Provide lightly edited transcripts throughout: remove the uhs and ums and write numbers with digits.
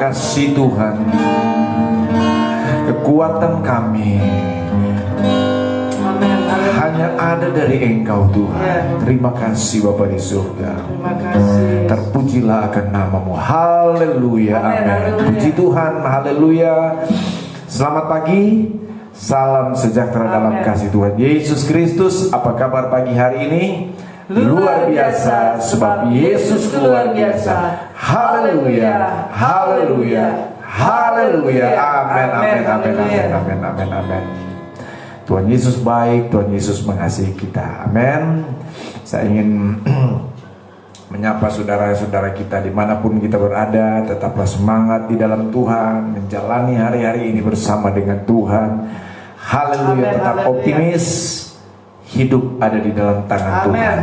kasih Tuhan. Kekuatan kami hanya ada dari Engkau Tuhan. Terima kasih Bapa di surga. Terima kasih. Terpujilah akan namamu. Haleluya. Amin. Puji Tuhan. Haleluya. Selamat pagi. Salam sejahtera dalam kasih Tuhan Yesus Kristus. Apa kabar pagi hari ini? Luar biasa, sebab Yesus luar biasa. Haleluya. Haleluya. Haleluya. Amin. Amin. Amin. Amin. Amin. Amin. Amin. Tuhan Yesus baik, Tuhan Yesus mengasihi kita. Amin. Saya ingin menyapa saudara-saudara kita dimanapun kita berada. Tetaplah semangat di dalam Tuhan, menjalani hari-hari ini bersama dengan Tuhan. Haleluya. Tetap optimis. Hidup ada di dalam tangan Tuhan.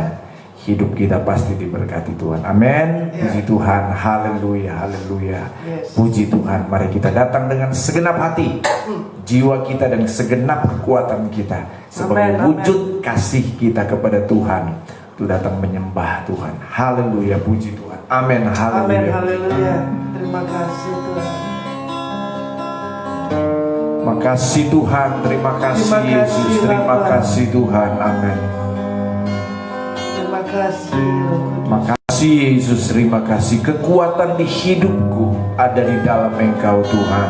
Hidup kita pasti diberkati Tuhan. Amin. Puji Tuhan. Haleluya. Haleluya. Puji Tuhan. Mari kita datang dengan segenap hati, jiwa kita dan segenap kekuatan kita sebagai wujud kasih kita kepada Tuhan, untuk datang menyembah Tuhan. Haleluya. Puji Tuhan. Amin. Haleluya. Haleluya. Terima kasih Tuhan. Makasih Tuhan. Terima kasih Yesus. Terima kasih Tuhan. Amin. Terima kasih. Makasih Yesus. Terima kasih. Kekuatan di hidupku ada di dalam Engkau Tuhan.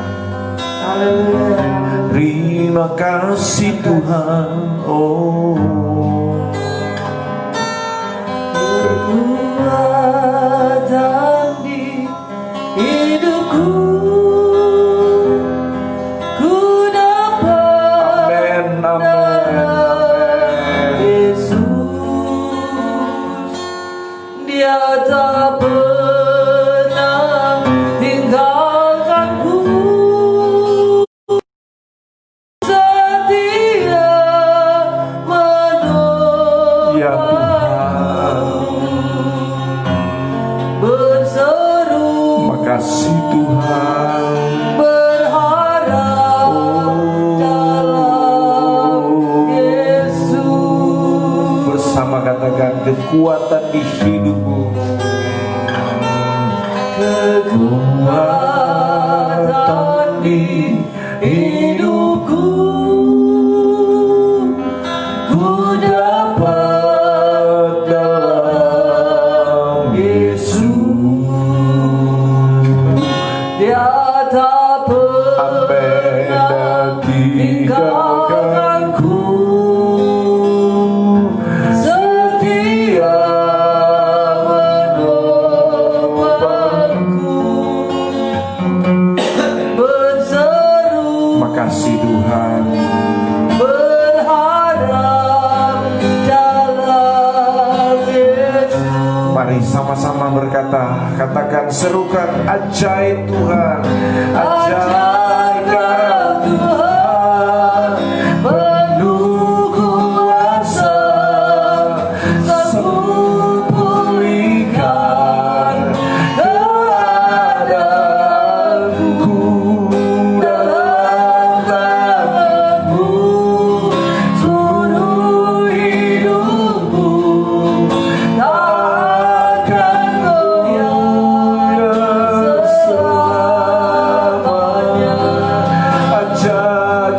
Haleluya. Terima kasih Tuhan. Oh, kekuatan di hidupku, ku dapat dalam Yesus. Dia tak pernah tinggalkanku. kasih Tuhan, berharap dalam Yesus. Bersama katakan kekuatan di hidupmu, kekuatan di hidupku, ku dapat dalam Yesus. Dia tak pernah tinggalkanku, setia menolongku, berseru. Makasih Tuhan, berharap dalam Yesus. mari sama-sama berkata, katakan, serukan ajaib Tuhan, ajaib Tuhan, penuh kuasa, sanggup pulihkan keadaanku dalam tangan-Mu, seluruh hidupku takkan goyah selamanya. Ajaib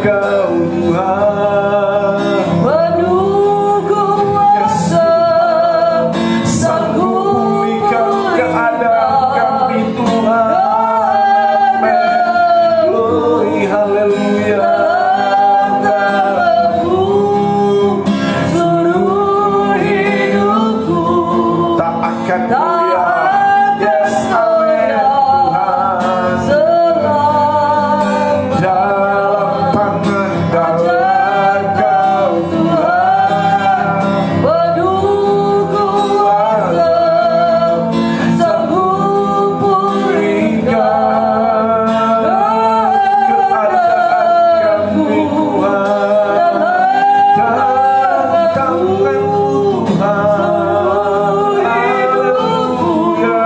Kau Tuhan, Penuh kuasa, sanggup pulihkan keadaan kami Tuhan. Amin. Glory, haleluya. seluruh hidupku Tak akan tak goyah. Yes, amin Tuhan. selam. Dalam tangan Kau Tuhan, Penuh kuasa, sanggup pulihkan keadaan kami Tuhan. Dalam tangan-Mu Tuhan. Haleluya.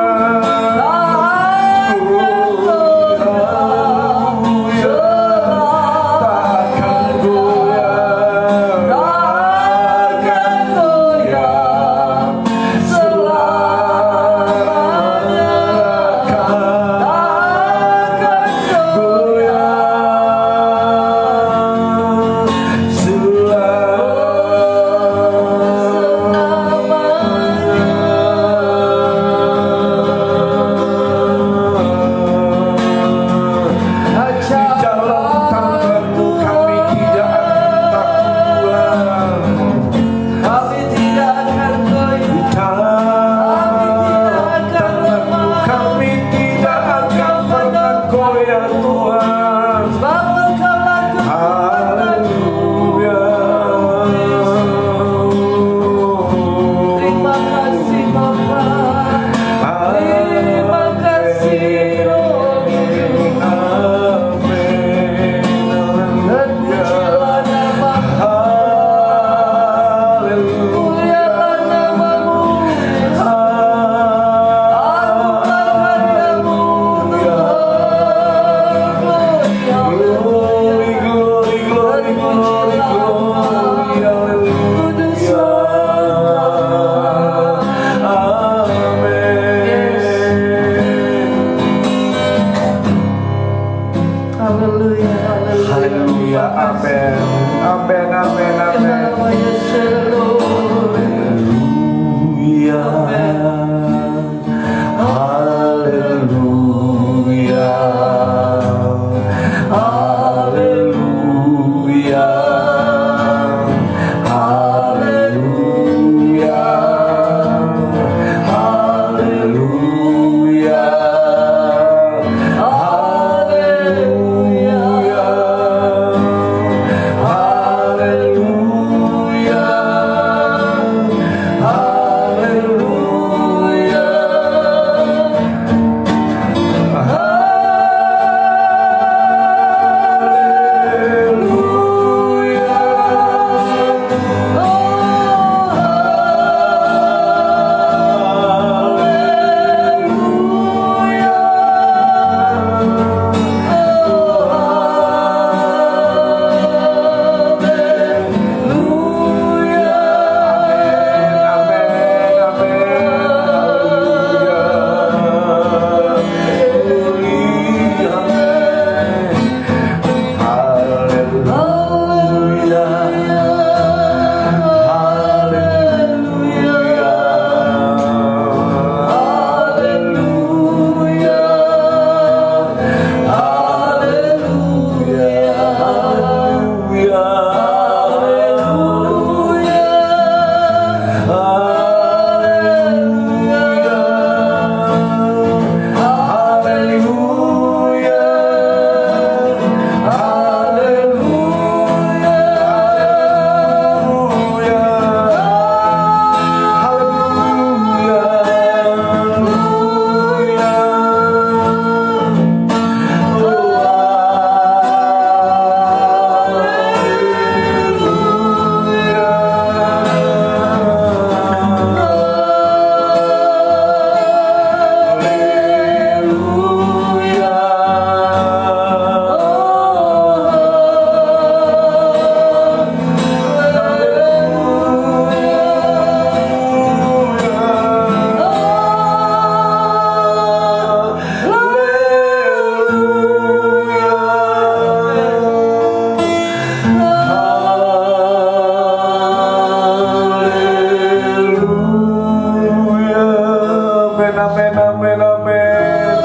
amin, amin, amin, amin.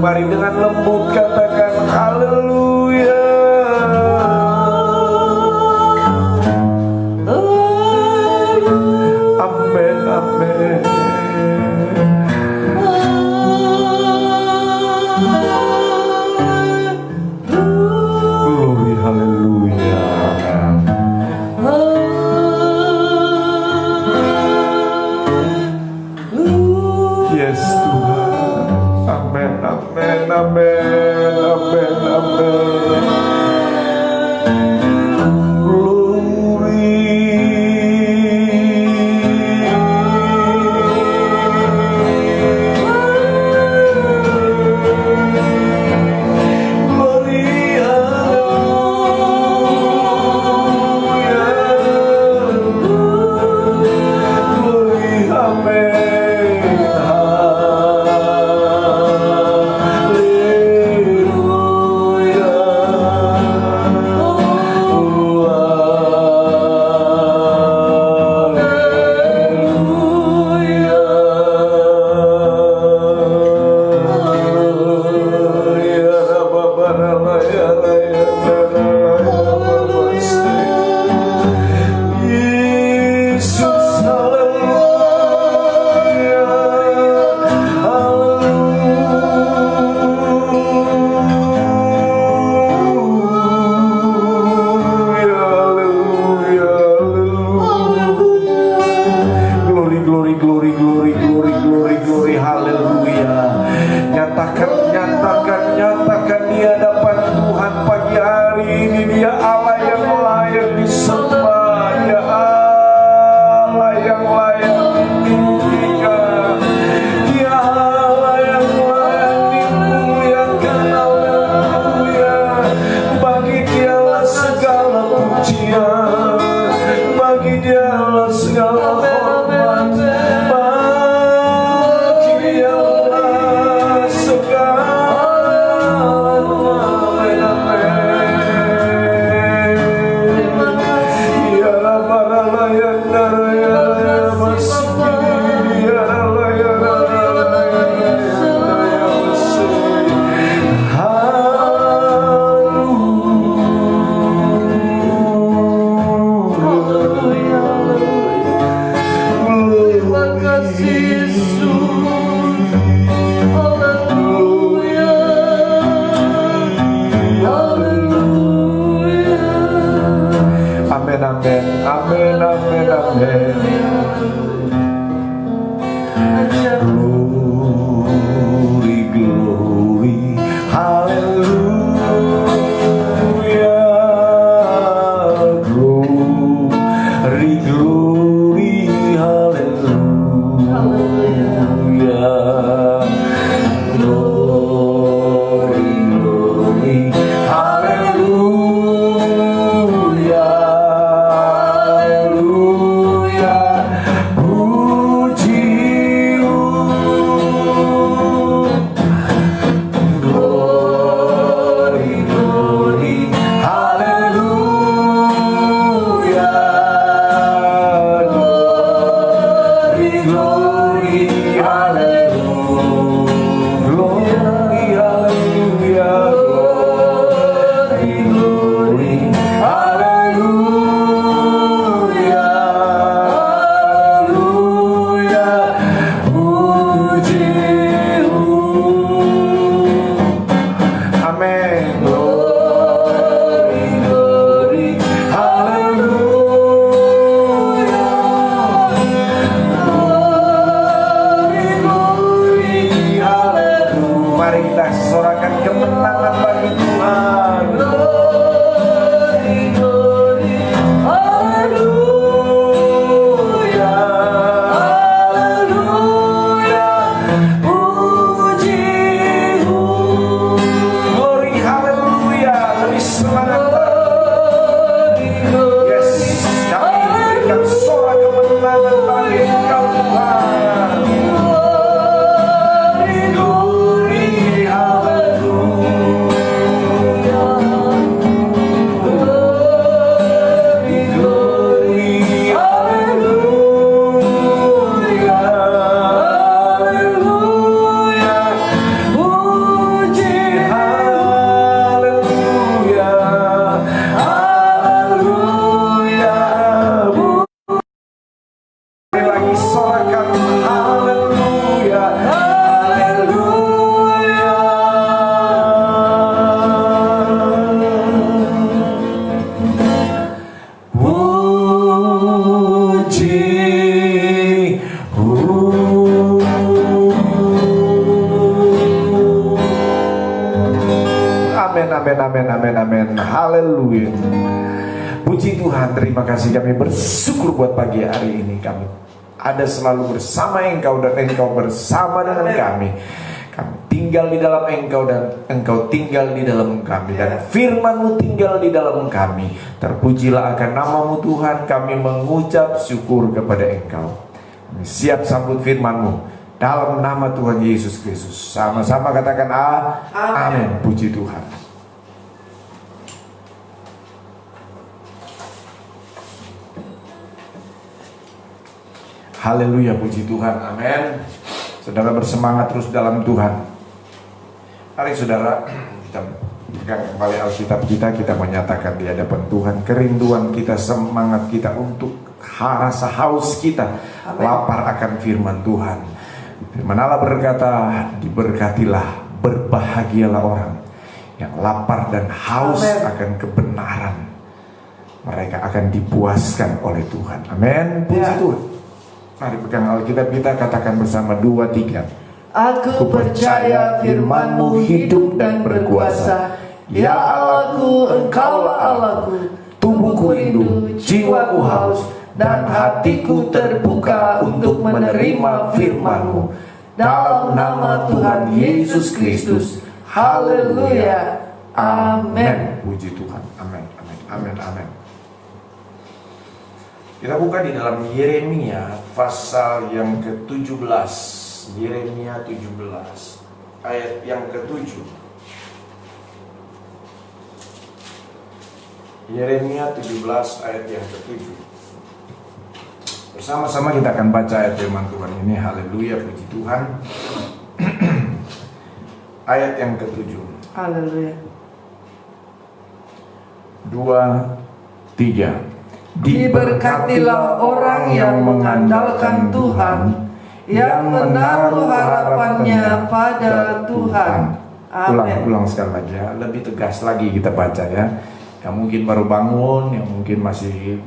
Mari dengan lembut katakan haleluya. Amin, amin. Glory, haleluya. Yes Tuhan. Amin, amin, amin, amin, amin. Nyatakan di hadapan Tuhan pagi hari ini, Dia Allah yang layak disembah, Dia Allah yang layak ditinggikan, Dia Allah yang layak dimuliakan. Haleluya. Bagi Dialah segala pujian, bagi Dialah segala hormat, bagi Dialah segala. Amin, amin, amin, amin. Glory, glory, hallelujah. Glory, glory, hallelujah. Glory, glory, hallelujah. Mari kita sorakan kemenangan bagi Tuhan. Glory, haleluya. Lebih semangat. Yes, kami berikan sorak kemenangan bagi Engkau Tuhan. Glory, haleluya. Amin, amin, amin, amin, amin. Haleluya. Puji Tuhan, terima kasih, kami bersyukur buat pagi hari ini. Kami ada selalu bersama Engkau dan Engkau bersama dengan kami. Kami tinggal di dalam Engkau dan Engkau tinggal di dalam kami, dan firman-Mu tinggal di dalam kami. Terpujilah akan nama-Mu Tuhan. Kami mengucap syukur kepada Engkau. Kami siap sambut firman-Mu dalam nama Tuhan Yesus Kristus. Sama-sama katakan amin. Puji Tuhan. Haleluya, puji Tuhan, amin. Saudara bersemangat terus dalam Tuhan. Mari saudara, kita pegang kembali Alkitab kita menyatakan di hadapan Tuhan kerinduan kita, semangat kita untuk rasa haus kita, lapar akan firman Tuhan. Firman Allah berkata, diberkatilah, berbahagialah orang yang lapar dan haus akan kebenaran. Mereka akan dipuaskan oleh Tuhan. Amin, puji Tuhan. Mari pegang Alkitab kita, katakan bersama 2, 3. Aku percaya firman-Mu hidup dan berkuasa. Ya Allahku, Engkaulah Allahku. Tubuhku rindu, jiwaku haus, dan hatiku terbuka untuk menerima firman-Mu. Dalam nama Tuhan Yesus Kristus. Haleluya. Amin. Puji Tuhan. Amin. Amin. Amin. Amin. Kita buka di dalam Yeremia pasal yang ke-17. Yeremia 17 ayat yang ke-7. Yeremia 17 ayat yang ke-7. Bersama-sama kita akan baca ayat firman Tuhan ini. Haleluya, puji Tuhan. Ayat yang ke-7. Haleluya. 2, 3. Diberkatilah orang yang mengandalkan Tuhan, yang menaruh harapannya pada Tuhan. Amin. Ulang sekali lagi ya, lebih tegas lagi kita baca ya. Yang mungkin baru bangun, yang mungkin masih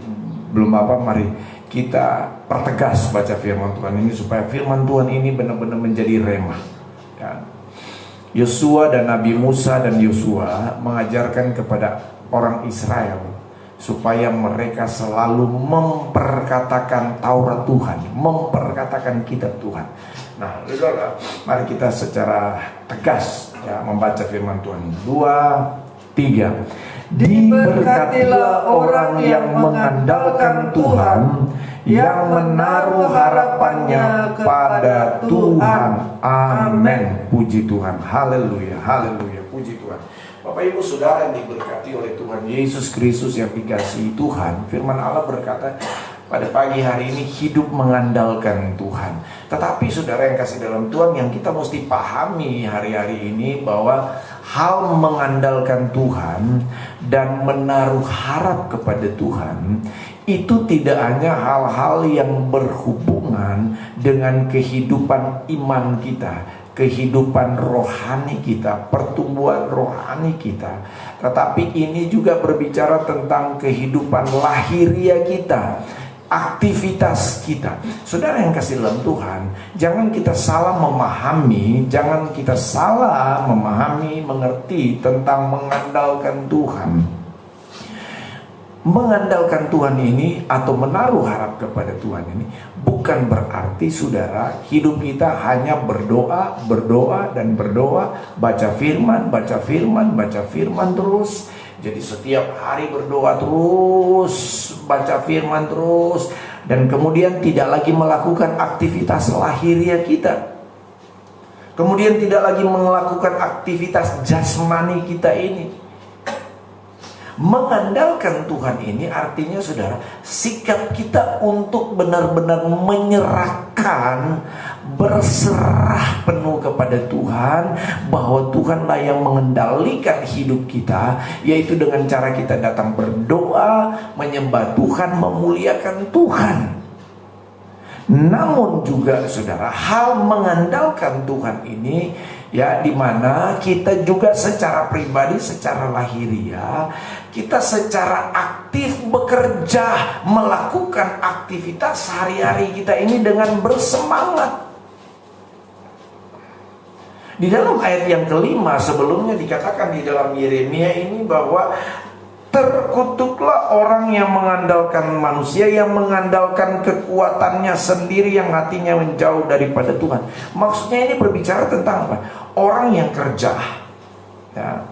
belum apa, mari kita pertegas baca firman Tuhan ini supaya firman Tuhan ini benar-benar menjadi rema. Ya. Yosua dan Nabi Musa dan Yosua mengajarkan kepada orang Israel supaya mereka selalu memperkatakan Taurat Tuhan, memperkatakan kitab Tuhan. Nah, saudara, mari kita secara tegas ya membaca firman Tuhan. 2, 3. Diberkatilah orang yang mengandalkan Tuhan, yang menaruh harapannya pada Tuhan. Amin. Puji Tuhan. Haleluya. Haleluya. Puji Tuhan. Bapak Ibu Saudara yang diberkati oleh Tuhan Yesus Kristus, yang dikasihi Tuhan, firman Allah berkata pada pagi hari ini hidup mengandalkan Tuhan. Tetapi saudara yang kasih dalam Tuhan, yang kita mesti pahami hari-hari ini bahwa hal mengandalkan Tuhan dan menaruh harap kepada Tuhan itu tidak hanya hal-hal yang berhubungan dengan kehidupan iman kita, kehidupan rohani kita, pertumbuhan rohani kita, tetapi ini juga berbicara tentang kehidupan lahiria kita, aktivitas kita. Saudara yang kasih dalam Tuhan, jangan kita salah memahami, mengerti tentang mengandalkan Tuhan. Mengandalkan Tuhan ini atau menaruh harap kepada Tuhan ini bukan berarti saudara hidup kita hanya berdoa baca firman terus. Jadi setiap hari berdoa terus, baca firman terus, dan kemudian tidak lagi melakukan aktivitas lahiria kita, kemudian tidak lagi melakukan aktivitas jasmani kita ini. Mengandalkan Tuhan ini artinya saudara, sikap kita untuk benar-benar menyerahkan, berserah penuh kepada Tuhan, bahwa Tuhanlah yang mengendalikan hidup kita, yaitu dengan cara kita datang berdoa, menyembah Tuhan, memuliakan Tuhan. Namun juga saudara, hal mengandalkan Tuhan ini ya, dimana kita juga secara pribadi, secara lahiria, kita secara aktif bekerja, melakukan aktivitas sehari-hari kita ini dengan bersemangat. Di dalam ayat yang kelima sebelumnya dikatakan di dalam Yeremia ini bahwa terkutuklah orang yang mengandalkan manusia, yang mengandalkan kekuatannya sendiri, yang hatinya menjauh daripada Tuhan. Maksudnya ini berbicara tentang apa? Orang yang kerja, ya,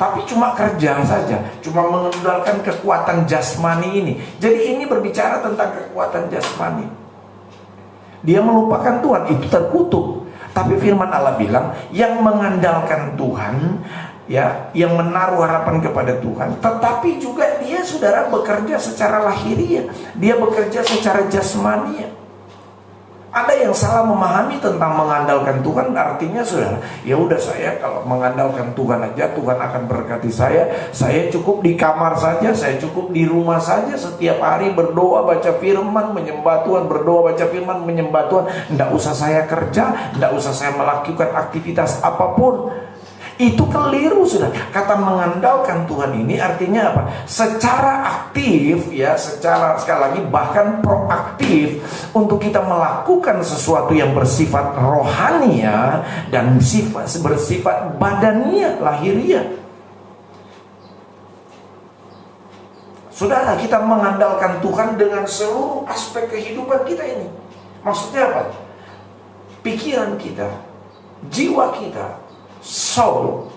tapi cuma kerja saja, cuma mengandalkan kekuatan jasmani ini. Jadi ini berbicara tentang kekuatan jasmani. Dia melupakan Tuhan, itu terkutuk. Tapi firman Allah bilang, yang mengandalkan Tuhan, ya, yang menaruh harapan kepada Tuhan, tetapi juga dia, saudara, bekerja secara lahiriah, dia bekerja secara jasmania. Ada yang salah memahami tentang mengandalkan Tuhan, artinya saudara, ya udah, saya kalau mengandalkan Tuhan aja, Tuhan akan berkati saya cukup di kamar saja, saya cukup di rumah saja, setiap hari berdoa, baca firman, menyembah Tuhan, berdoa, baca firman, menyembah Tuhan, tidak usah saya kerja, tidak usah saya melakukan aktivitas apapun. Itu keliru, saudara. Kata mengandalkan Tuhan ini artinya apa? Secara aktif, ya, secara, sekali lagi, bahkan proaktif, untuk kita melakukan sesuatu yang bersifat rohania dan bersifat badania, lahiriah. Saudara, kita mengandalkan Tuhan dengan seluruh aspek kehidupan kita ini. Maksudnya apa? Pikiran kita, jiwa kita, soul,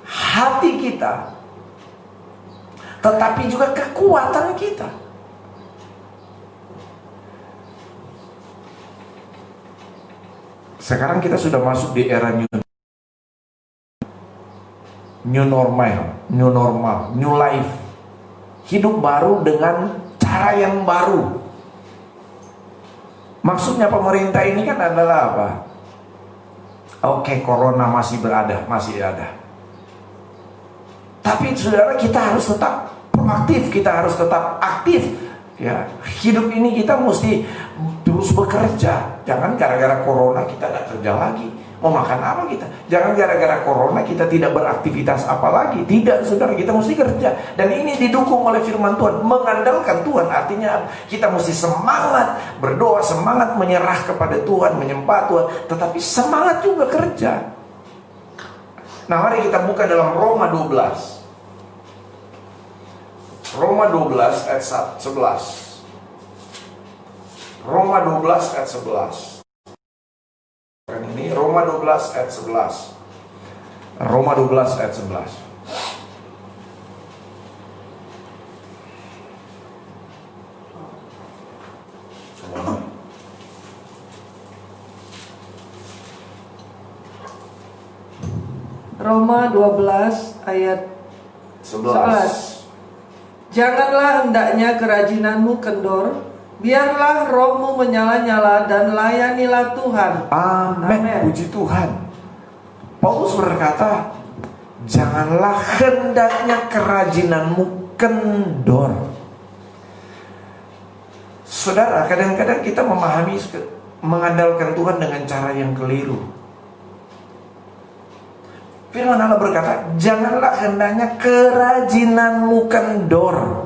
hati kita, tetapi juga kekuatan kita. Sekarang kita sudah masuk di era new normal, new life. Hidup baru dengan cara yang baru. Maksudnya pemerintah ini kan adalah apa? Oke, corona masih ada. Tapi saudara, kita harus tetap proaktif, kita harus tetap aktif. Ya, hidup ini kita mesti terus bekerja. Jangan gara-gara corona kita tidak kerja lagi. Mau makan apa kita? Jangan gara-gara corona kita tidak beraktivitas apa lagi. Tidak, saudara, kita mesti kerja. Dan ini didukung oleh firman Tuhan. Mengandalkan Tuhan artinya kita mesti semangat berdoa, semangat menyerah kepada Tuhan, menyembah Tuhan, tetapi semangat juga kerja. Nah, mari kita buka dalam Roma 12. Roma 12 ayat 11. Roma 12 ayat 11. Ini Roma 12 ayat 11. Roma 12 ayat 11. Roma 12 ayat 11. Janganlah hendaknya kerajinanmu kendor, biarlah rohmu menyala-nyala dan layanilah Tuhan. Amin. Puji Tuhan. Paulus berkata, janganlah hendaknya kerajinanmu kendor. Saudara, kadang-kadang kita memahami mengandalkan Tuhan dengan cara yang keliru. Firman Allah berkata, janganlah hendaknya kerajinanmu kendor.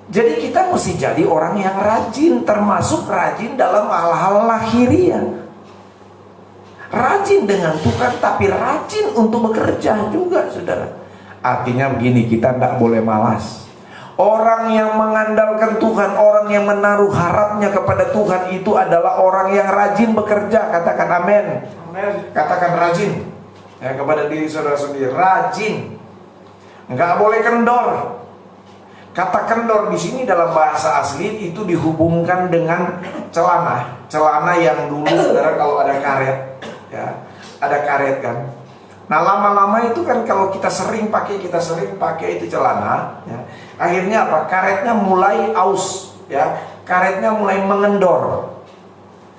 Jadi kita mesti jadi orang yang rajin, termasuk rajin dalam hal-hal lahiriah. Rajin dengan Tuhan, tapi rajin untuk bekerja juga, saudara. Artinya begini, kita tidak boleh malas. Orang yang mengandalkan Tuhan, orang yang menaruh harapnya kepada Tuhan, itu adalah orang yang rajin bekerja. Katakan amin. Amin. Katakan rajin. Ya, kepada diri saudara sendiri, rajin. Enggak boleh kendor. Kata kendor di sini dalam bahasa asli itu dihubungkan dengan celana. Celana yang dulu, saudara, kalau ada karet, ya, ada karet kan. Nah, lama-lama itu kan kalau kita sering pakai itu celana, ya. Akhirnya apa? Karetnya mulai aus, ya. Karetnya mulai mengendor.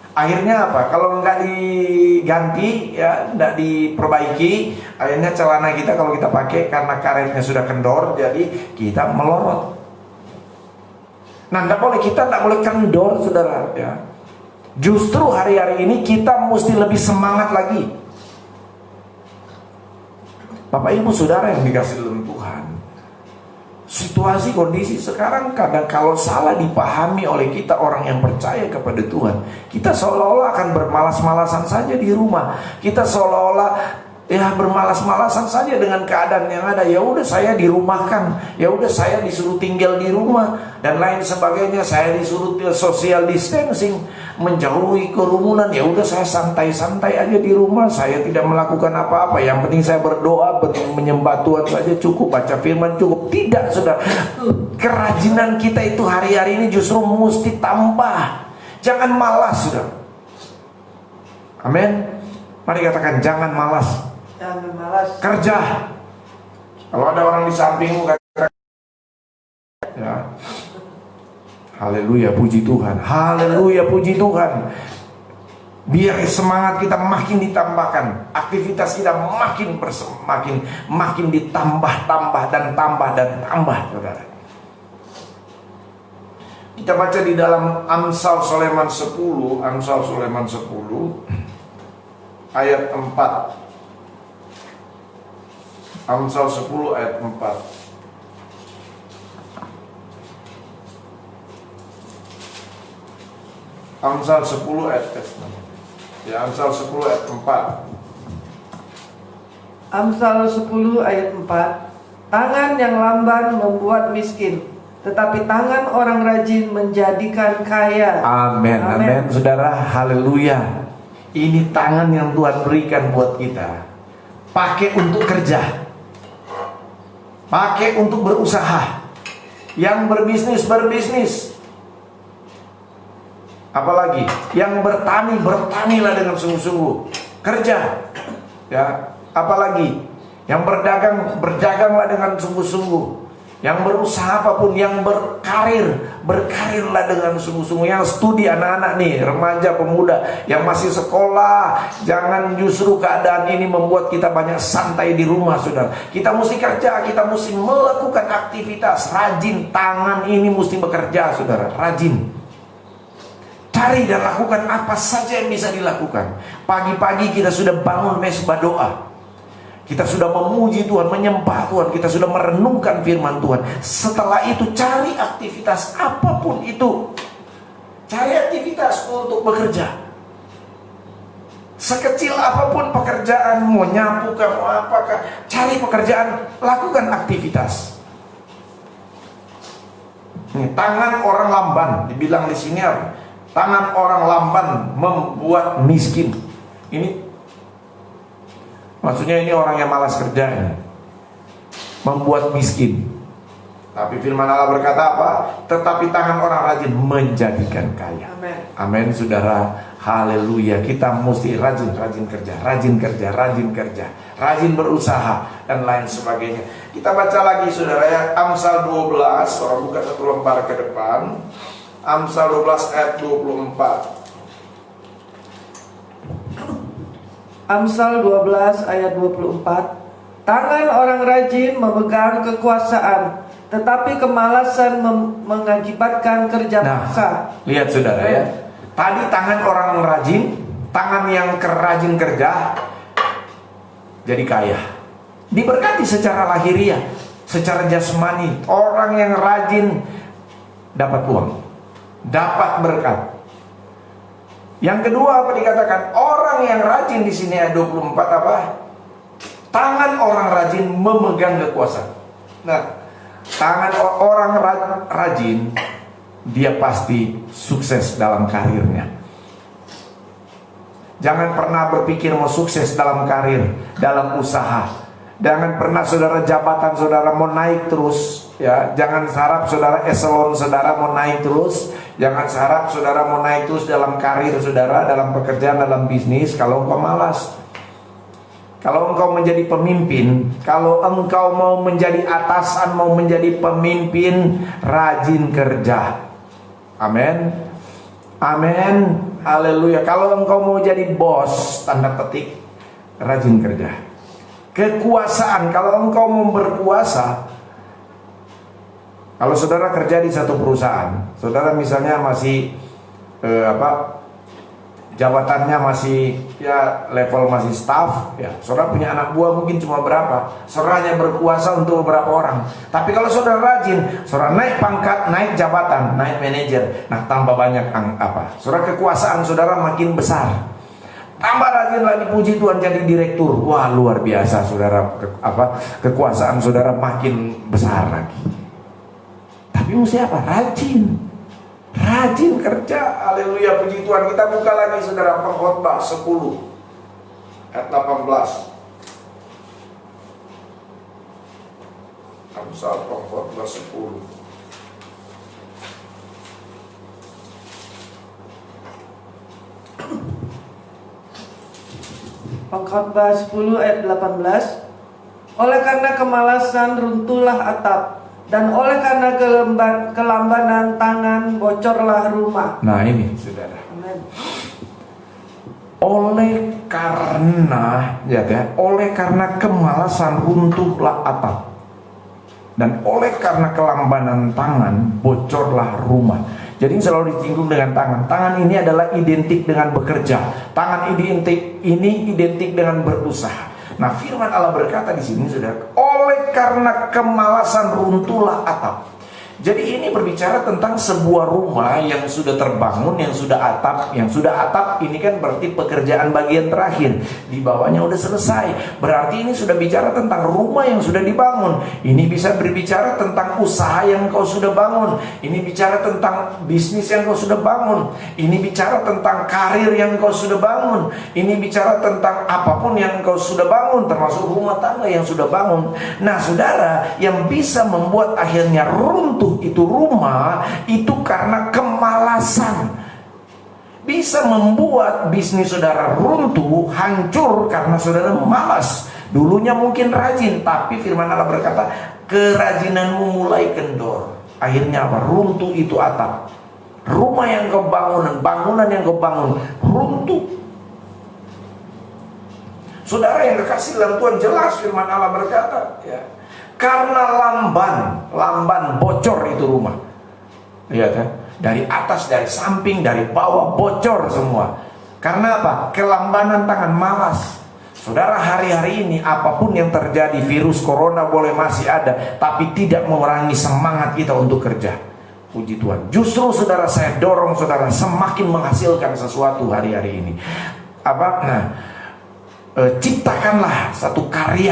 Akhirnya apa? Kalau nggak diganti, ya, nggak diperbaiki, akhirnya celana kita kalau kita pakai karena karetnya sudah kendor, jadi kita melorot. Nah, kita nggak boleh kendor, saudara. Ya. Justru hari-hari ini kita mesti lebih semangat lagi. Bapak Ibu Saudara yang dikasih dalam Tuhan, situasi kondisi sekarang kadang kalau salah dipahami oleh kita orang yang percaya kepada Tuhan, kita seolah-olah akan bermalas-malasan saja di rumah. Kita seolah-olah ya bermalas-malasan saja dengan keadaan yang ada. Ya udah saya dirumahkan, ya udah saya disuruh tinggal di rumah dan lain sebagainya. Saya disuruh social distancing, menjauhi kerumunan. Ya udah saya santai-santai aja di rumah. Saya tidak melakukan apa-apa. Yang penting saya berdoa, menyembah Tuhan saja cukup, baca firman cukup. Tidak, saudara. Kerajinan kita itu hari-hari ini justru mesti tambah. Jangan malas, saudara. Amin. Mari katakan jangan malas. Jangan malas. Kerja. Kalau ada orang di sampingmu katakan, ya. Haleluya, puji Tuhan. Haleluya, puji Tuhan. Biar semangat kita makin ditambahkan, aktivitas kita makin ditambah dan tambah, saudara. Kita baca di dalam Amsal Sulaiman 10 ayat 4. Amsal 10 ayat 4. Amsal 10 ayat 4. Ya, Amsal 10 ayat 4. Amsal 10 ayat 4. Tangan yang lamban membuat miskin, tetapi tangan orang rajin menjadikan kaya. Amin, amin, saudara. Haleluya. Ini tangan yang Tuhan berikan buat kita. Pakai untuk kerja, pakai untuk berusaha. Yang berbisnis, apalagi yang bertanilah dengan sungguh-sungguh. Kerja, ya. Apalagi yang berdaganglah dengan sungguh-sungguh. Yang berusaha apapun, yang berkarirlah dengan sungguh-sungguh. Yang studi, anak-anak nih, remaja, pemuda yang masih sekolah, jangan justru keadaan ini membuat kita banyak santai di rumah, saudara. Kita mesti kerja, kita mesti melakukan aktivitas. Rajin, tangan ini mesti bekerja, saudara. Rajin. Cari dan lakukan apa saja yang bisa dilakukan. Pagi-pagi kita sudah bangun mesbah doa. Kita sudah memuji Tuhan, menyembah Tuhan, kita sudah merenungkan firman Tuhan. Setelah itu cari aktivitas apapun itu. Cari aktivitas untuk bekerja. Sekecil apapun pekerjaan, mau nyapu kah, mau apakah, cari pekerjaan, lakukan aktivitas. Ini, tangan orang lamban, dibilang di sini apa? Tangan orang lamban membuat miskin. Ini maksudnya ini orang yang malas kerja ini, membuat miskin. Tapi firman Allah berkata apa? Tetapi tangan orang rajin menjadikan kaya. Amin. Amin, saudara. Haleluya. Kita mesti rajin kerja, rajin berusaha dan lain sebagainya. Kita baca lagi, saudara, ya, Amsal 12. Orang buka satu lembar ke depan. Amsal 12 ayat 24. Amsal 12 ayat 24. Tangan orang rajin memegang kekuasaan, tetapi kemalasan mengakibatkan kerja paksa. Lihat, saudara, ya. Tadi tangan orang rajin, tangan yang rajin kerja jadi kaya. Diberkati secara lahiriah, secara jasmani. Orang yang rajin dapat uang, dapat berkat. Yang kedua apa dikatakan? Orang yang rajin di sini ayat 24 apa? Tangan orang rajin memegang kekuasaan. Nah, tangan orang rajin, dia pasti sukses dalam karirnya. Jangan pernah berpikir mau sukses dalam karir, dalam usaha. Jangan pernah saudara jabatan saudara mau naik terus, ya. Jangan harap saudara eselon saudara mau naik terus. Jangan harap saudara mau naik terus dalam karir saudara, dalam pekerjaan, dalam bisnis kalau engkau malas. Kalau engkau menjadi pemimpin, kalau engkau mau menjadi atasan, mau menjadi pemimpin, rajin kerja. Amin. Amin. Haleluya. Kalau engkau mau jadi bos, tanda petik, rajin kerja. Kekuasaan, kalau engkau mau berkuasa, kalau saudara kerja di satu perusahaan, saudara misalnya masih jabatannya masih ya level masih staff, ya saudara punya anak buah mungkin cuma berapa, saudara hanya berkuasa untuk beberapa orang. Tapi kalau saudara rajin, saudara naik pangkat, naik jabatan, naik manajer, nah tambah banyak saudara kekuasaan saudara makin besar. Tambah rajin lagi, puji Tuhan, jadi direktur, wah luar biasa saudara, kekuasaan saudara makin besar lagi. Tapi mesti apa? Rajin kerja. Haleluya, puji Tuhan. Kita buka lagi saudara Pengkhotbah 10 ayat 18. Amsal Pengkhotbah 10. Pengkhotbah 10 ayat 18. Oleh karena kemalasan runtuhlah atap, dan oleh karena kelambanan tangan bocorlah rumah. Nah ini saudara, Amen. oleh karena kemalasan runtuhlah atap, dan oleh karena kelambanan tangan bocorlah rumah. Jadi selalu disinggung dengan tangan. Tangan ini adalah identik dengan bekerja. Tangan ini identik dengan berusaha. Nah, firman Allah berkata di sini, saudara, oleh karena kemalasan runtuhlah atap. Jadi ini berbicara tentang sebuah rumah yang sudah terbangun, yang sudah atap ini kan berarti pekerjaan bagian terakhir. Di bawahnya udah selesai. Berarti ini sudah bicara tentang rumah yang sudah dibangun. Ini bisa berbicara tentang usaha yang kau sudah bangun. Ini bicara tentang bisnis yang kau sudah bangun. Ini bicara tentang karir yang kau sudah bangun. Ini bicara tentang apapun yang kau sudah bangun, termasuk rumah tangga yang sudah bangun. Nah, saudara, yang bisa membuat akhirnya runtuh itu rumah itu karena kemalasan. Bisa membuat bisnis saudara runtuh, hancur karena saudara malas. Dulunya mungkin rajin, tapi firman Allah berkata kerajinanmu mulai kendor. Akhirnya apa? Runtuh itu atap. Rumah yang kau bangun, bangunan yang kau bangun runtuh. Saudara yang kekasih dalam Tuhan, jelas firman Allah berkata, ya, karena lamban bocor itu rumah. Lihat kan? Dari atas, dari samping, dari bawah bocor semua. Karena apa? Kelambanan tangan, malas. Saudara, hari-hari ini apapun yang terjadi, virus corona boleh masih ada, tapi tidak mengurangi semangat kita untuk kerja. Puji Tuhan. Justru saudara, saya dorong saudara semakin menghasilkan sesuatu hari-hari ini. Ciptakanlah satu karya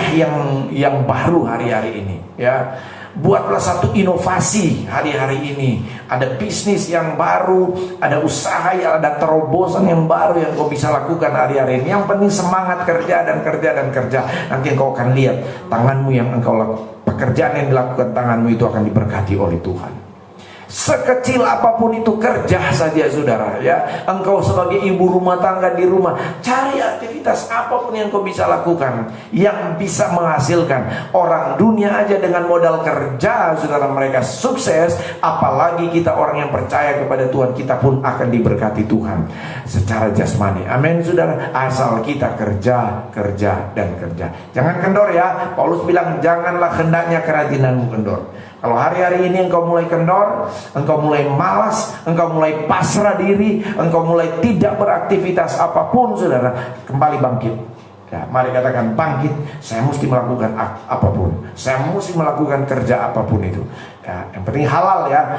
yang baru hari-hari ini, ya. Buatlah satu inovasi hari-hari ini. Ada bisnis yang baru, ada usaha, ada terobosan yang baru yang kau bisa lakukan hari-hari ini. Yang penting semangat kerja dan kerja dan kerja. Nanti kau akan lihat tanganmu yang engkau lakukan, pekerjaan yang dilakukan tanganmu itu akan diberkati oleh Tuhan. Sekecil apapun itu kerja saja saudara, ya. Engkau sebagai ibu rumah tangga di rumah, cari aktivitas apapun yang kau bisa lakukan yang bisa menghasilkan. Orang dunia aja dengan modal kerja saudara mereka sukses, apalagi kita orang yang percaya kepada Tuhan, kita pun akan diberkati Tuhan secara jasmani. Amin saudara. Asal kita kerja dan kerja. Jangan kendor, ya. Paulus bilang janganlah hendaknya kerajinanmu kendor. Kalau hari-hari ini engkau mulai kendor, engkau mulai malas, engkau mulai pasrah diri, engkau mulai tidak beraktivitas apapun, saudara, kembali bangkit. Ya, mari katakan bangkit. Saya mesti melakukan apapun. Saya mesti melakukan kerja apapun itu. Ya, yang penting halal, ya.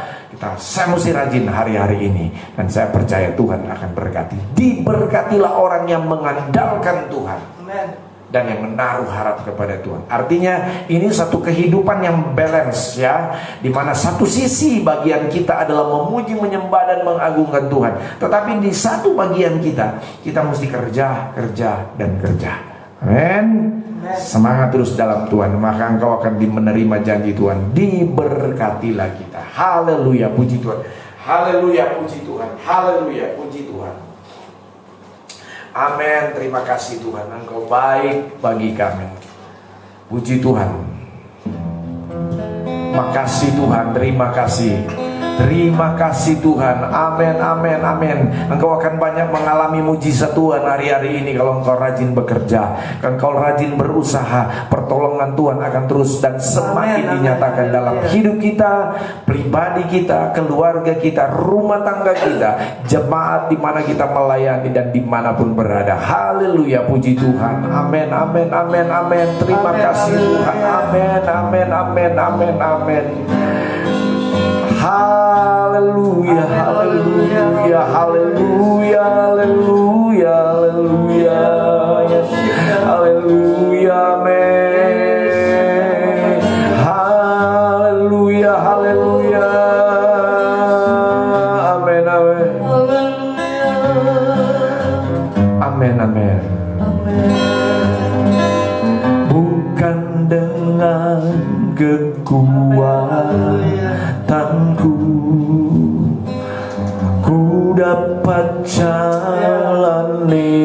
Saya mesti rajin hari-hari ini, dan saya percaya Tuhan akan berkati. Diberkatilah orang yang mengandalkan Tuhan. Amen. Dan yang menaruh harap kepada Tuhan. Artinya ini satu kehidupan yang balance, ya, dimana satu sisi bagian kita adalah memuji, menyembah dan mengagungkan Tuhan, tetapi di satu bagian kita mesti kerja dan kerja. Amin. Semangat terus dalam Tuhan, maka engkau akan menerima janji Tuhan. Diberkatilah kita. Haleluya, puji Tuhan. Haleluya, puji Tuhan. Haleluya, puji Tuhan. Amin. Terima kasih Tuhan, Engkau baik bagi kami. Puji Tuhan. Makasih Tuhan, terima kasih. Terima kasih Tuhan. Amin, amin, amin. Engkau akan banyak mengalami mujizat Tuhan hari-hari ini kalau engkau rajin bekerja, engkau rajin berusaha. Pertolongan Tuhan akan terus dan semakin Amin, dinyatakan amin. dalam hidup kita, pribadi kita, keluarga kita, rumah tangga kita, jemaat di mana kita melayani dan dimanapun berada. Haleluya, puji Tuhan. Amin, amin, amin, amin. Terima Amin, kasih Tuhan. Amin, amin, amin, amin, amin. Haleluya, haleluya, haleluya, haleluya, haleluya, haleluya, amin. Haleluya, haleluya, amin, amin, amin, amin. Bukan dengan kekuatanku ku dapat jalani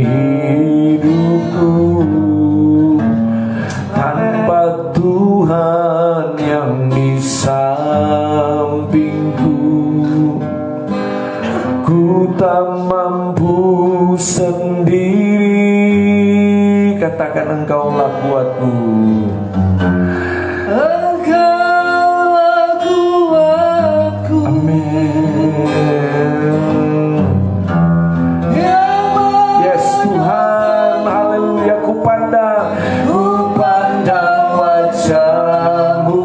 hidupku, tanpa Tuhan yang di sampingku ku tak mampu sendiri. Katakan engkaulah kuatku. Engkaulah kuatku. Amin. Yes Tuhan, haleluya. Ku pandang wajah-Mu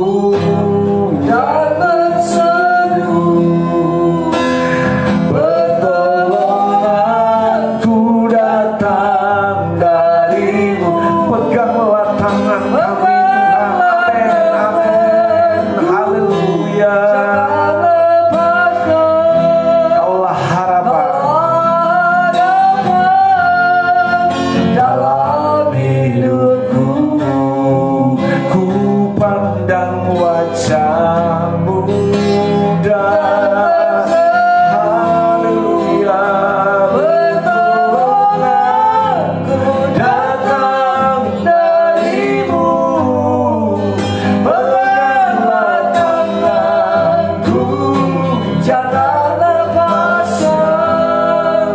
dan berseru, pertolonganku datang dari-Mu. Peganglah tangan kami Tuhan. Amin, amin, haleluya. Kaulah harapan dalam hidupku. Ku pandang wajah-Mu dan haleluya. Pertolonganku datang dari-Mu. Peganglah tanganku, jangan lepaskan.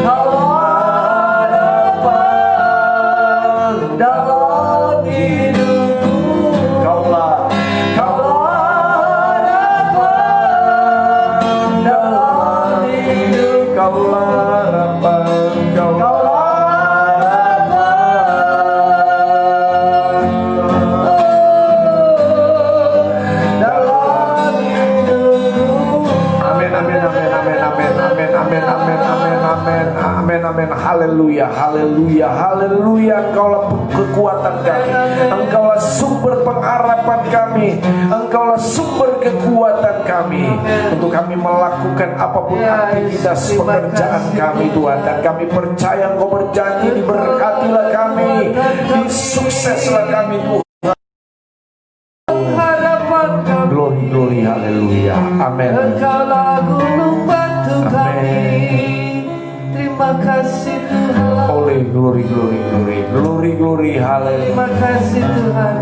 Kaulah harapan dalam hidupku. Kaulah harapan dalam hidup. Kaulah harapan, kaulah harapan dalam hidupku. Amin, amin, amin, amin, amin, amin, amin, amin, amin, amin, amin, amin. Haleluya, haleluya, haleluya. Engkaulah kekuatan kami, Engkaulah sumber pengharapan kami, Engkaulah sumber kekuatan kami untuk kami melakukan apapun aktivitas pekerjaan kami Tuhan. Dan kami percaya Engkau berjanji, diberkatilah kami, disukseslah kami Tuhan. Harapan kami. Glory, glory, haleluya, amin. Engkaulah gunung batu kami. Amin. Terima kasih Tuhan. Oleh, glory, glory, glory, glory, glory, haleluya. Terima kasih Tuhan.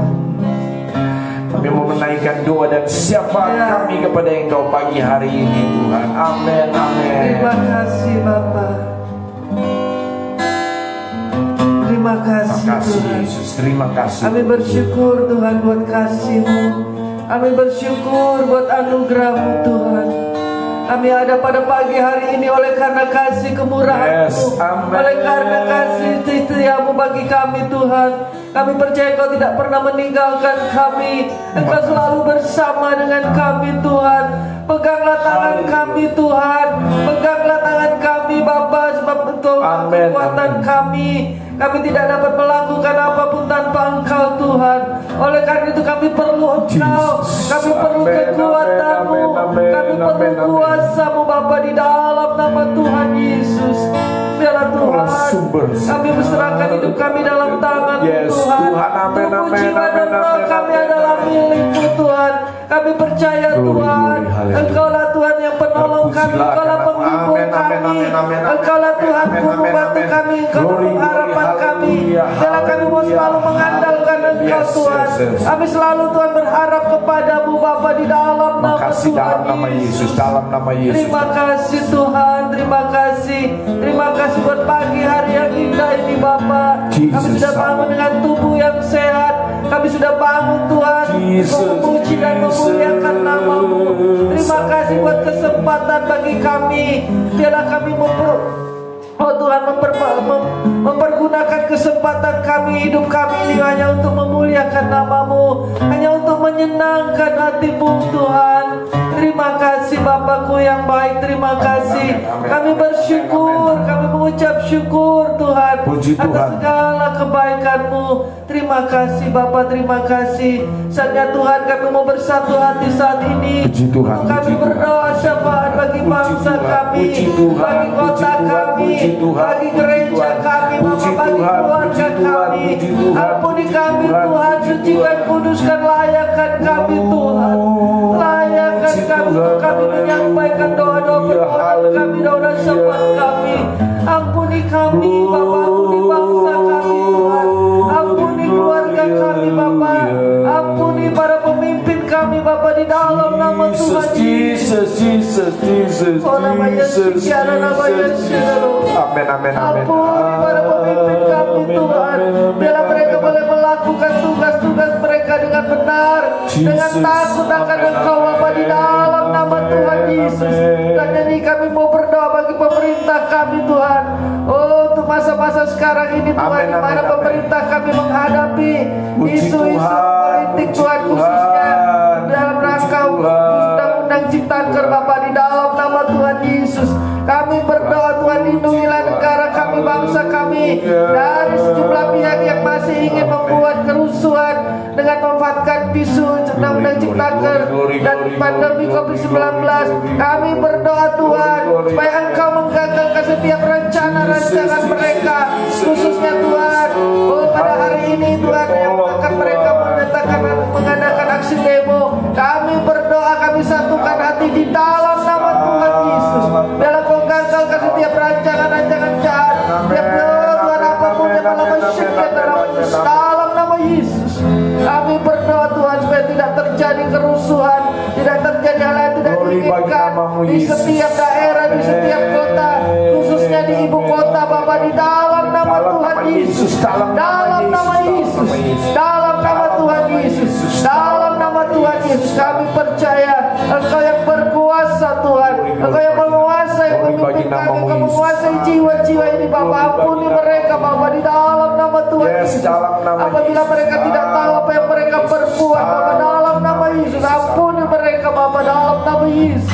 Kami mau menaikkan doa dan siapa kami kepada Engkau pagi hari ini Tuhan. Amin, amin. Terima kasih Bapa. Terima kasih Terima kasih Tuhan. Yesus, terima kasih. Kami bersyukur Tuhan buat kasih-Mu. Kami bersyukur buat anugerah-Mu Tuhan. Kami ada pada pagi hari ini oleh karena kasih kemurahan-Mu, Yes, amen. oleh karena kasih setia-Mu bagi kami Tuhan. Kami percaya Engkau tidak pernah meninggalkan kami. Engkau selalu bersama dengan kami Tuhan. Peganglah tangan kami Tuhan. Peganglah tangan kami Bapa, sebab Engkau Amen, kekuatan amen. kami. Kami tidak dapat melakukan apapun tanpa Engkau Tuhan. Oleh karena itu kami perlu Engkau. Kami perlu Amen, kekuatan-Mu. amen, amen, Kami perlu amen, amen. kuasa-Mu Bapa di dalam nama Tuhan Yesus. Biarlah Tuhan, sumber. kami berserahkan hidup kami dalam tangan Yes, Tuhan. Tuhan, amin, Tubuh, amin, jiwa, dan amin, roh amin, kami amin, adalah amin. milik-Mu Tuhan. Kami percaya Glory, Tuhan, glory, haleluya. Engkaulah Tuhan yang penolong kami, Terpujilah Engkaulah karena- penghibur amin, amin, kami, amin, amin, Engkaulah amin, Tuhan amin, gunung amin, batu amin. kami, Engkau Glory, gunung harapan glory, kami. haleluya, Biarlah kami mau haleluya, selalu mengandalkan Engkau Yes, Tuhan. yes, yes. Kami selalu Tuhan berharap kepadamu Bapa di dalam nama Makasih Tuhan dalam nama Yesus, dalam nama Yesus. Terima kasih Tuhan, terima kasih. Terima kasih buat pagi hari yang indah ini Bapa. Kami Jesus. sudah bangun dengan tubuh yang sehat. Kami sudah bangun Tuhan Jesus. untuk memuji dan memuliakan nama-Mu. Terima kasih buat kesempatan bagi kami. Biarlah kami Oh Tuhan mempergunakan kesempatan kami, hidup kami ini hanya untuk memuliakan nama-Mu, hanya untuk menyenangkan hati-Mu Tuhan. Terima kasih Bapakku yang baik, terima kasih. Kami bersyukur, kami mengucap syukur Tuhan Puji atas Tuhan. segala kebaikan-Mu. Terima kasih Bapa, terima kasih. Saatnya Tuhan kami mau bersatu hati saat ini. Puji Tuhan, Untuk kami puji Tuhan. berdoa syafaat bagi Puji bangsa Tuhan, kami, puji Tuhan, bagi kota puji Tuhan, kami, puji Tuhan, bagi puji gereja Tuhan. kami, Puji Bapa, bagi Tuhan, keluarga puji Tuhan, kami. puji Tuhan, Ampuni kami puji Tuhan, Tuhan, puji sucikan, Tuhan. kuduskan, layakkan kami Tuhan. Layakkan Puji kami untuk Tuhan, kami menyampaikan doa-doa haleluya, permohonan kami, doa syafaat kami. Ampuni kami Bapa, ampuni bangsa kami Tuhan. Ampuni keluarga kami Bapa. Ampuni para pemimpin kami Bapa di dalam nama Tuhan Yesus. Jesus. Oh nama Yesus, ya nama Yesus. Amin, amin, amin. Ampuni para pemimpin kami Tuhan. Biarlah mereka boleh melakukan tugas-tugas mereka dengan benar, dengan takut akan Engkau Bapa di dalam nama Tuhan Yesus. Dan ini kami mau berdoa bagi pemerintah kami Tuhan. Oh untuk masa-masa sekarang ini Tuhan, Amin, di mana amin, amin. pemerintah kami menghadapi Puji isu-isu Tuhan, politik puji Tuhan, khususnya Tuhan, dalam puji rangka Tuhan. undang-undang Ciptaker Bapa di dalam nama Tuhan Yesus. Kami berdoa Tuhan, lindungilah negara kami, bangsa kami dari sejumlah pihak yang masih ingin membuat kerusuhan dengan memanfaatkan isu undang-undang Ciptaker dan pandemi COVID-19. Kami berdoa Tuhan supaya Engkau menggagalkan setiap rencana-rancangan mereka, khususnya Tuhan pada hari ini Tuhan yang akan mereka mengadakan aksi demo. Kami berdoa, kami satukan hati di dalam nama Tuhan Yesus. Biarlah Kau gagalkan setiap rancangan-rancangan jahat, setiap Tuhan apapun yang malah mensyukkan dalam nama Yesus. Kami berdoa Tuhan supaya tidak terjadi kerusuhan, tidak terjadi hal yang tidak Glory bagi diinginkan namamu, di Yesus. setiap daerah, di setiap kota, khususnya di ibu kota Bapa di dalam nama Dalam Tuhan nama Yesus. Yesus, dalam nama Dalam nama Yesus, Yesus, dalam nama Tuhan Yesus, dalam nama Tuhan Yesus, kami percaya Engkau yang berkuasa Tuhan, Engkau yang menguasai pemimpin kami, Engkau menguasai jiwa-jiwa ini Bapa. Ampuni mereka Bapa di dalam nama Tuhan Yes, Yesus. dalam nama Apabila Yesus. mereka tidak tahu apa yang mereka perbuat Bapa, dalam nama Yesus, ampuni mereka Bapa dalam nama Yesus.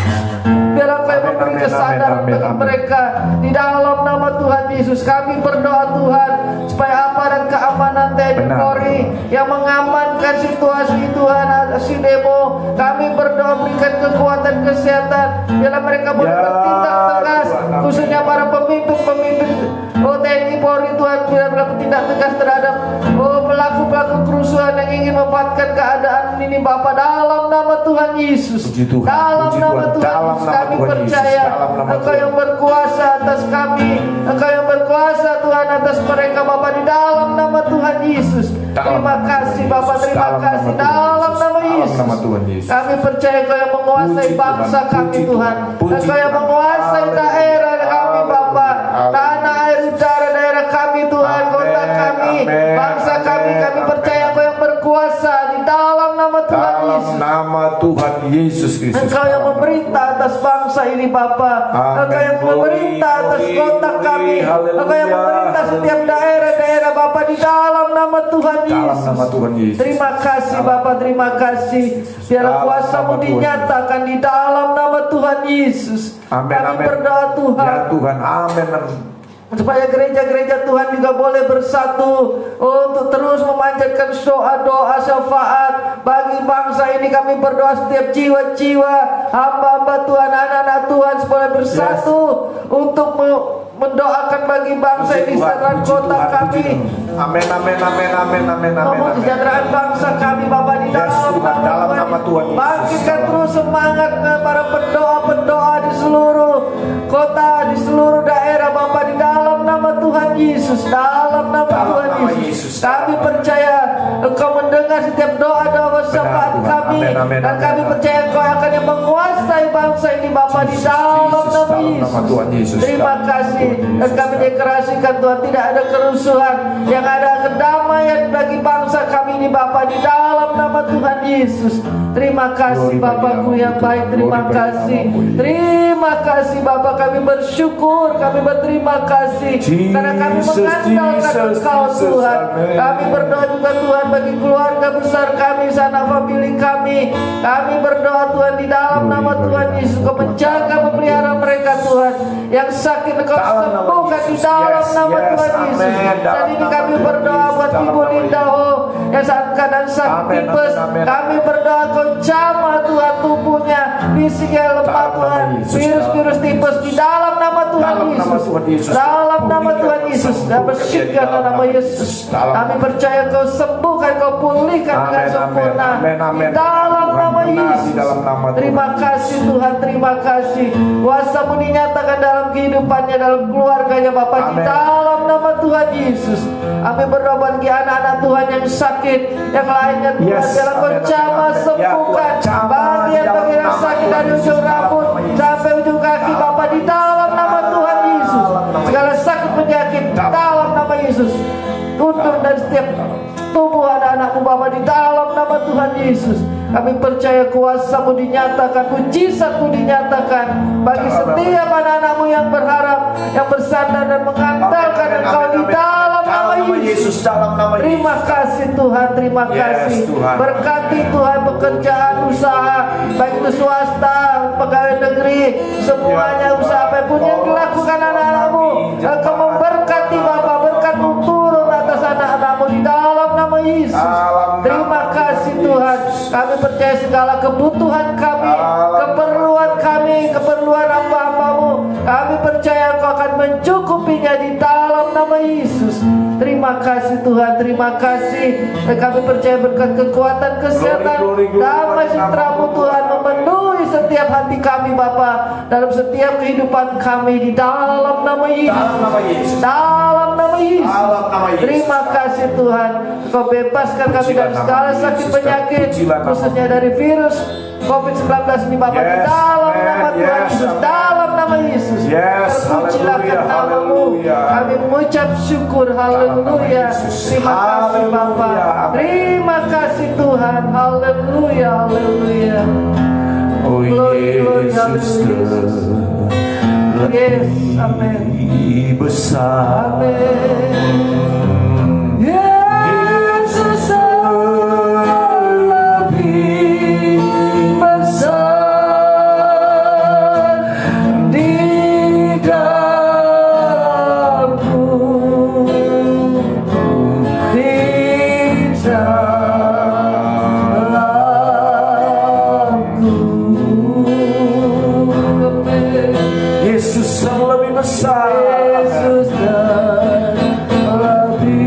Biarlah Engkau yang Amin, memberi amin, kesadaran amin, bagi amin. mereka di dalam nama Tuhan Yesus. Kami berdoa Tuhan supaya aparat keamanan TNI Benar. Polri yang mengamankan situasi Tuhan aksi demo, kami berdoa berikan kekuatan kesehatan, biarlah mereka boleh Ya, bertindak tegas, Tuhan, amin. khususnya para pemimpin TNI Polri Tuhan, biarlah bertindak tegas terhadap pelaku-pelaku kerusuhan yang ingin memanfaatkan keadaan ini Bapa dalam nama Tuhan Yesus. Puji Tuhan, Dalam puji nama Tuhan, Tuhan dalam Yesus nama kami Tuhan percaya Yesus, dalam nama Engkau Tuhan. yang berkuasa atas kami, Engkau yang berkuasa Tuhan atas mereka Bapa di dalam nama Tuhan Yesus. Terima kasih Bapa, terima Dalam kasih nama Tuhan dalam Yesus. nama Dalam Yesus. nama Tuhan Yesus. Kami percaya Engkau yang menguasai Puji bangsa Tuhan, kami puji Tuhan, Tuhan, puji Engkau yang Tuhan. menguasai Haleluya. daerah kami Bapa, Haleluya. tanah air udara daerah kami Tuhan, Amin, kota kami, amin, bangsa kami. amin, Kami amin. percaya Engkau yang berkuasa di dalam nama Tuhan Dalam Yesus. nama Tuhan Yesus Kristus. Engkau yang memerintah atas bangsa ini Bapa. Amin. Engkau yang memerintah atas Glory, kota glory, kami. haleluya, Engkau yang memerintah setiap haleluya. daerah-daerah Bapa di dalam nama Tuhan Dalam Yesus. nama Tuhan Yesus. Terima kasih Bapa, terima kasih. Biarlah Dalam kuasa-Mu nama Tuhan dinyatakan di dalam nama Tuhan Yesus. Amin, Kami amin. berdoa Tuhan, Ya Tuhan, amin. supaya gereja-gereja Tuhan juga boleh bersatu untuk terus memanjatkan doa-doa syafaat bagi bangsa ini. Kami berdoa setiap jiwa-jiwa hamba-hamba Tuhan, anak-anak Tuhan boleh bersatu untuk mendoakan bagi bangsa ini, kesejahteraan kota kami, Amin, amin, amin, amin, amin, amin, ngomong amin. kesejahteraan bangsa kami Bapa di Yes, dalam Tuhan, dalam nama Tuhan Yesus. Bangkitkan terus semangat para pendoa-pendoa di seluruh kota, di seluruh daerah Bapa di dalam nama Tuhan Yesus, dalam nama Dalam Tuhan nama Yesus. Yesus. Kami percaya Engkau Engkau mendengar setiap doa-doa syafaat Tuhan. kami. Amin, amin, Dan amin, kami amin. percaya Engkau akan yang menguasai bangsa ini Bapa di dalam nama dalam nama Yesus. Tuhan Yesus. Terima Dalam nama kasih. Tuhan Dan Yesus. kami deklarasikan Tuhan tidak ada kerusuhan, yang ada kedamaian bagi bangsa kami ini Bapa di dalam nama Tuhan Yesus. Terima kasih Glory bagi Bapakku namamu, yang baik. Tuhan. Terima Glory bagi kasih. namamu, Yesus. Terima kasih Bapa, kami bersyukur, kami berterima kasih karena kami Jesus, mengandalkan Jesus, Engkau Jesus, Tuhan. amen. Kami berdoa juga Tuhan bagi keluarga besar kami, sanak famili kami. Kami berdoa Tuhan di dalam Glory nama bagi Tuhan namamu, Yesus, Kau Tuhan. menjaga memelihara mereka Tuhan. Yang sakit Engkau Dalam nama sembuhkan di Yesus. dalam Yes, nama yes, Tuhan amen. Yesus. Dalam Dan ini nama kami Tuhan berdoa Yesus. buat Dalam Ibu nama Linda Yesus. Ho yang saat keadaan sakit Amin, tipes. amin, amin. Kami berdoa Kau jamah Tuhan tubuhnya, fisiknya lemah Dalam nama Tuhan. Yesus. Virus-virus tipes di dalam nama Tuhan Dalam nama Yesus. Tuhan Yesus. Dalam nama Pulihkan, Tuhan Yesus. Dan sembuhkan bersihkan dia di dalam nama nama Yesus. Yesus. Dalam Kami nama- percaya Kau sembuhkan, Kau pulihkan dengan Amin, sempurna. amin, amin. Di dalam Tuhan, nama benar, Yesus. di dalam nama Tuhan. Terima kasih Tuhan, terima kasih. Kuasa-Mu dinyatakan dalam kehidupannya, dalam keluarganya Bapak di Amin. dalam nama Tuhan Yesus. Kami berdoa bagi anak-anak Tuhan yang sakit, yang lainnya Tuhan, Yes, dalam Kau amin, amin, jamah amin. Ya, sembuhkan Tuhan, jamah bagian-bagian di yang dalam sakit nama dari Tuhan ujung Yesus, rambut dalam nama Yesus. sampai ujung kaki Dalam Bapak di nama dalam nama Tuhan Yesus. Dalam nama Segala sakit penyakit dalam nama Yesus. Tunduk dari setiap tubuh anak-anakmu Bapa di dalam nama Tuhan Yesus. Kami percaya kuasa-Mu dinyatakan, mujizat-Mu dinyatakan bagi setiap anak-anakmu yang berharap, yang bersandar dan mengandalkan Amin, Engkau amin, di amin. dalam nama Yesus. Dalam nama Yesus. Terima kasih Tuhan, terima Yes, kasih. Tuhan. Berkati Tuhan pekerjaan usaha, baik itu swasta, pegawai negeri, semuanya Ya, usaha apapun yang dilakukan anak-anakmu. Engkau memberkati Bapak, berkat-Mu turun atas anak-anakmu di dalam nama Yesus. Dalam Terima nama kasih Yesus. Tuhan. Kami percaya segala kebutuhan kami, Dalam keperluan kami, keperluan hamba-Hambamu, kami percaya Engkau akan mencukupinya di dalam nama Yesus. Terima kasih Tuhan, terima kasih. Dan kami percaya berkat kekuatan, kesehatan, Glory, glory, glory, damai bagi sejahtera-Mu namamu, Tuhan memenuhi setiap hati kami Bapa, dalam setiap kehidupan kami di dalam nama Yesus. Dalam nama Yesus. Dalam nama Yesus. Dalam nama Yesus. Terima kasih Tuhan. Kau bebaskan kami Pujilah dari nama segala Yesus, sakit dan penyakit, pujilah nama khususnya dari virus COVID-19 ini Bapa, di Yes, dalam amen, nama Tuhan yes, Yesus, amen. dalam nama Yesus. Yes, Terpujilah haleluya, namamu. haleluya. Kami mengucap syukur, haleluya. Yesus. Terima kasih Bapa. Haleluya, amen. Terima kasih Tuhan, haleluya, haleluya. Oh Glory, glory, Yesus, haleluya. Yes, amen. lebih besar. Amin. Yesus lebih besar di dalamku, di dalamku. Yesus yang lebih besar. Yesus dan lebih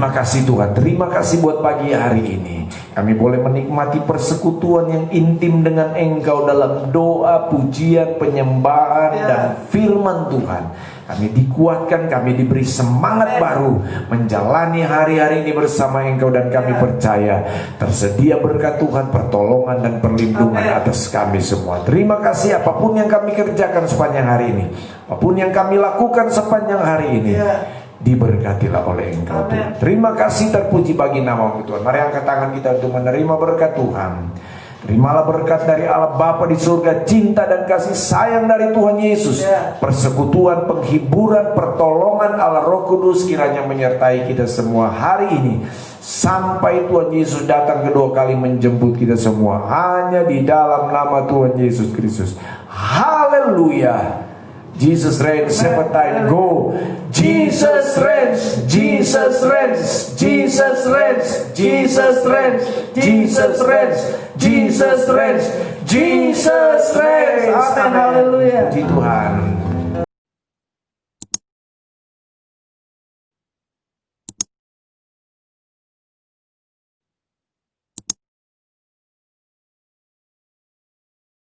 Terima kasih Tuhan, terima kasih buat pagi hari ini. Kami boleh menikmati persekutuan yang intim dengan Engkau dalam doa, pujian, penyembahan, dan firman Tuhan. Kami dikuatkan, kami diberi semangat baru menjalani hari-hari ini bersama Engkau, dan kami percaya tersedia berkat Tuhan, pertolongan dan perlindungan atas kami semua. Terima kasih apapun yang kami kerjakan sepanjang hari ini, apapun yang kami lakukan sepanjang hari ini, diberkatilah oleh Engkau Tuhan. Terima kasih, terpuji bagi nama-Mu Tuhan. Mari angkat tangan kita untuk menerima berkat Tuhan. Terimalah berkat dari Allah Bapa di surga, cinta dan kasih sayang dari Tuhan Yesus, persekutuan, penghiburan, pertolongan Allah Roh Kudus kiranya menyertai kita semua hari ini, sampai Tuhan Yesus datang kedua kali menjemput kita semua. Hanya di dalam nama Tuhan Yesus Kristus. Haleluya. Jesus reigns, Sepatine, go. Jesus reigns, Jesus reigns, Jesus reigns, Jesus reigns, Jesus reigns, Jesus reigns, Jesus reigns. Amin, haleluya. Puji Tuhan.